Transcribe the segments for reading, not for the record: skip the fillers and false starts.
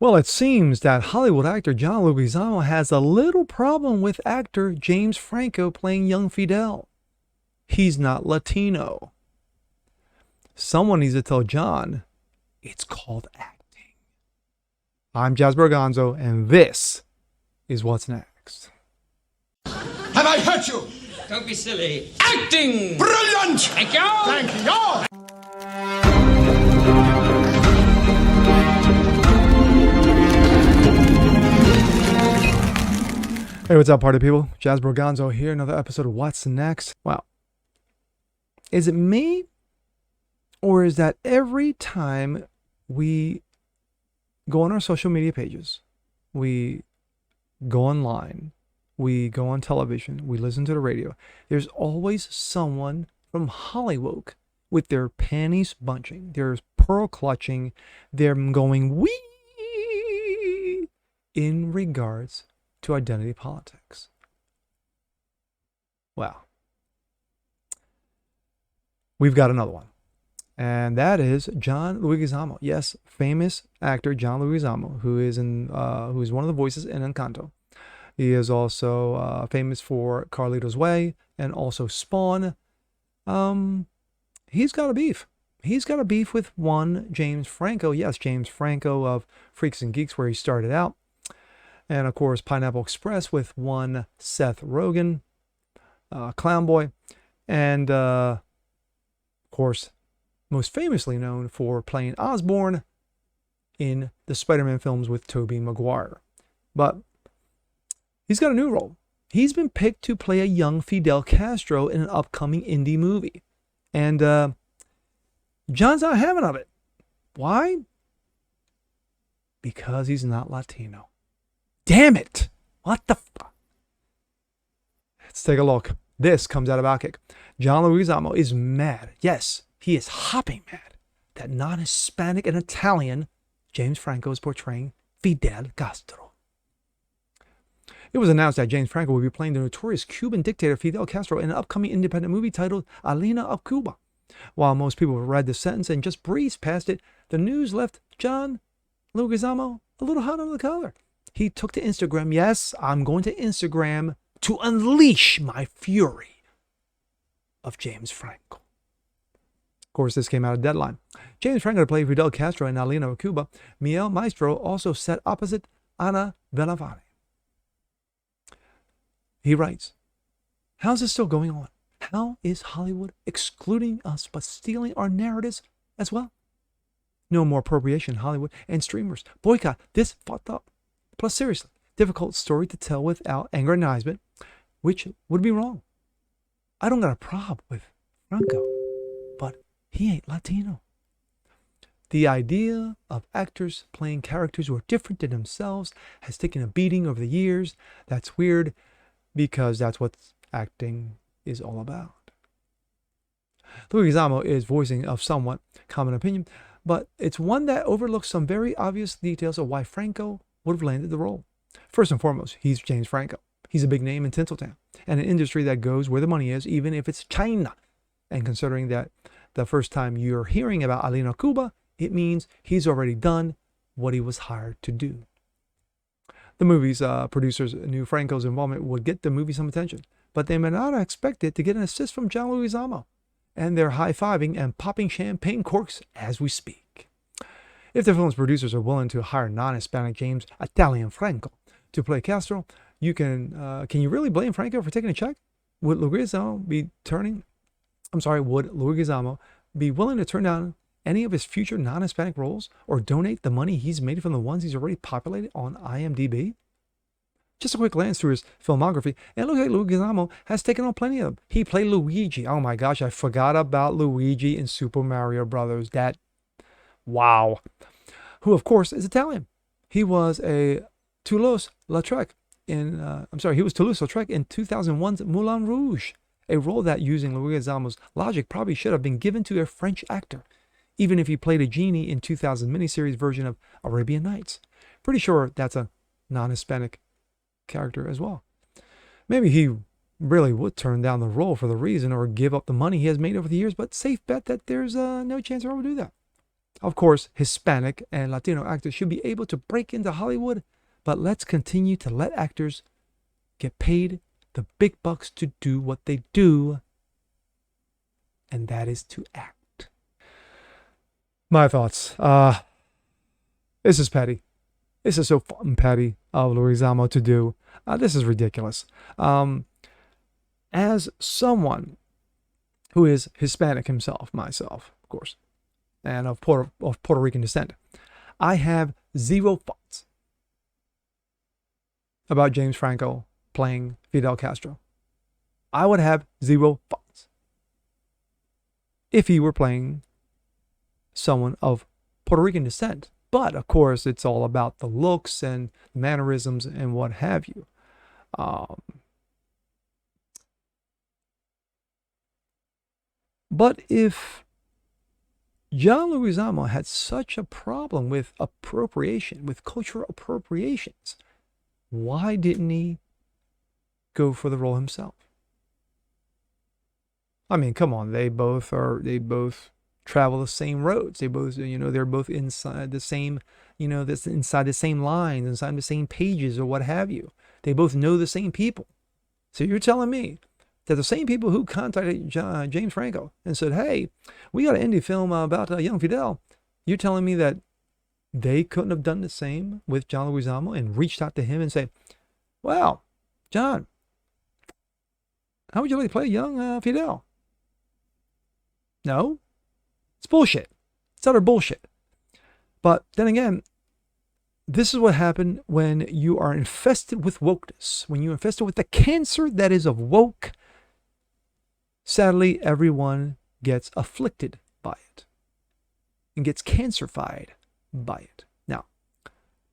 Well, it seems that Hollywood actor John Leguizamo has a little problem with actor James Franco playing young Fidel. He's not Latino. Someone needs to tell John it's called acting. I'm Jasper Gonzo, and this is what's next. Have I hurt you? Don't be silly. Acting! Brilliant! Thank you! Thank you! Hey, what's up, party people? Jasper Gonzo here, another episode of What's Next. Wow. Is it me? Or is that every time we go on our social media pages, we go online, we go on television, we listen to the radio, there's always someone from HollyWoke with their panties bunching, their pearl clutching, they're going wee in regards to identity politics. Well, we've got another one. And that is John Leguizamo. Yes, famous actor John Leguizamo, who is one of the voices in Encanto. He is also famous for Carlito's Way and also Spawn. He's got a beef. He's got a beef with one James Franco. Yes, James Franco of Freaks and Geeks, where he started out. And of course, Pineapple Express with one Seth Rogen, Clown Boy. And of course, most famously known for playing Osborn in the Spider-Man films with Tobey Maguire. But he's got a new role. He's been picked to play a young Fidel Castro in an upcoming indie movie. And John's not having of it. Why? Because he's not Latino. Damn it! What the fuck? Let's take a look. This comes out of Outkick. John Leguizamo is mad. Yes, he is hopping mad that non-Hispanic and Italian James Franco is portraying Fidel Castro. It was announced that James Franco will be playing the notorious Cuban dictator Fidel Castro in an upcoming independent movie titled Alina of Cuba. While most people read the sentence and just breezed past it, the news left John Leguizamo a little hot under the collar. He took to Instagram. Yes, I'm going to Instagram to unleash my fury of James Franco. Of course, this came out of Deadline. James Franco to play Fidel Castro in Alina of Cuba. Miguel Maestro also sat opposite Ana Bellavani. He writes, how's this still going on? How is Hollywood excluding us but stealing our narratives as well? No more appropriation in Hollywood and streamers. Boycott this fucked up. Plus, seriously, difficult story to tell without aggrandizement, which would be wrong. I don't got a problem with Franco, but he ain't Latino. The idea of actors playing characters who are different than themselves has taken a beating over the years. That's weird because that's what acting is all about. Leguizamo is voicing of somewhat common opinion, but it's one that overlooks some very obvious details of why Franco would have landed the role. First and foremost, he's James Franco. He's a big name in Tinseltown and an industry that goes where the money is, even if it's China. And considering that the first time you're hearing about Alina Cuba, it means he's already done what he was hired to do. The movie's producers knew Franco's involvement would get the movie some attention, but they may not have expected to get an assist from John Leguizamo, and they're high-fiving and popping champagne corks as we speak. If the film's producers are willing to hire non-Hispanic James Italian Franco to play Castro, can you really blame Franco for taking a check? Would Leguizamo be willing to turn down any of his future non-Hispanic roles or donate the money he's made from the ones he's already populated on IMDb? Just a quick glance through his filmography, and it looks like Leguizamo has taken on plenty of them. He played Luigi. Oh my gosh, I forgot about Luigi in Super Mario Brothers. Wow. Who, of course, is Italian. He was a Toulouse-Lautrec in 2001's Moulin Rouge, a role that, using Leguizamo's logic, probably should have been given to a French actor, even if he played a genie in 2000 miniseries version of Arabian Nights. Pretty sure that's a non-Hispanic character as well. Maybe he really would turn down the role for the reason or give up the money he has made over the years, but safe bet that there's no chance he'll ever do that. Of course, Hispanic and Latino actors should be able to break into Hollywood, but let's continue to let actors get paid the big bucks to do what they do, and that is to act. My thoughts. This is petty. This is so fucking petty of Leguizamo to do. This is ridiculous. As someone who is Hispanic himself, myself, of course, and of Puerto Rican descent, I have zero thoughts about James Franco playing Fidel Castro. I would have zero thoughts if he were playing someone of Puerto Rican descent. But of course, it's all about the looks and mannerisms and what have you. But if John Leguizamo had such a problem with appropriation, with cultural appropriations, why didn't he go for the role himself? I mean, come on, they both travel the same roads. They both, they're both inside the same, inside the same lines, inside the same pages or what have you. They both know the same people. So you're telling me that the same people who contacted James Franco and said, hey, we got an indie film about young Fidel, you're telling me that they couldn't have done the same with John Leguizamo and reached out to him and say, well, John, how would you like to play young Fidel? No, it's bullshit. It's utter bullshit. But then again, this is what happened when you are infested with wokeness, when you're infested with the cancer that is of woke. Sadly, everyone gets afflicted by it and gets cancerfied by it. Now,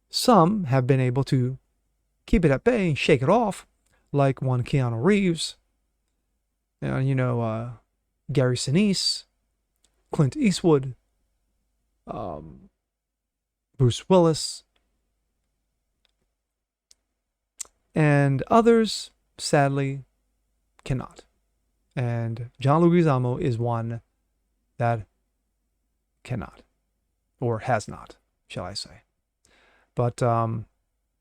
some have been able to keep it at bay and shake it off, like one Keanu Reeves, Gary Sinise, Clint Eastwood, Bruce Willis, and others, sadly, cannot. And John Leguizamo is one that cannot, or has not, shall I say. But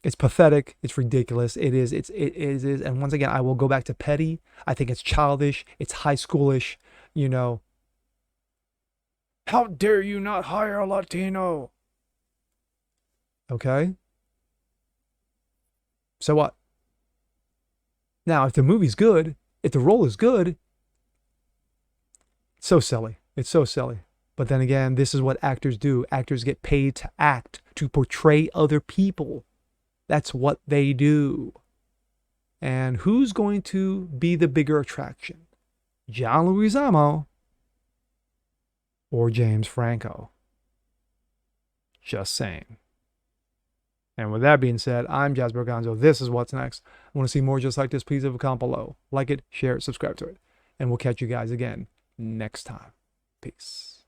it's pathetic. It's ridiculous. It is. And once again, I will go back to petty. I think it's childish. It's high schoolish. How dare you not hire a Latino? Okay. So what? Now, if the movie's good, if the role is good, it's so silly. It's so silly. But then again, this is what actors do. Actors get paid to act, to portray other people. That's what they do. And who's going to be the bigger attraction? John Leguizamo or James Franco? Just saying. And with that being said, I'm Jasper Gonzo. This is What's Next. Want to see more just like this? Please leave a comment below. Like it, share it, subscribe to it. And we'll catch you guys again next time. Peace.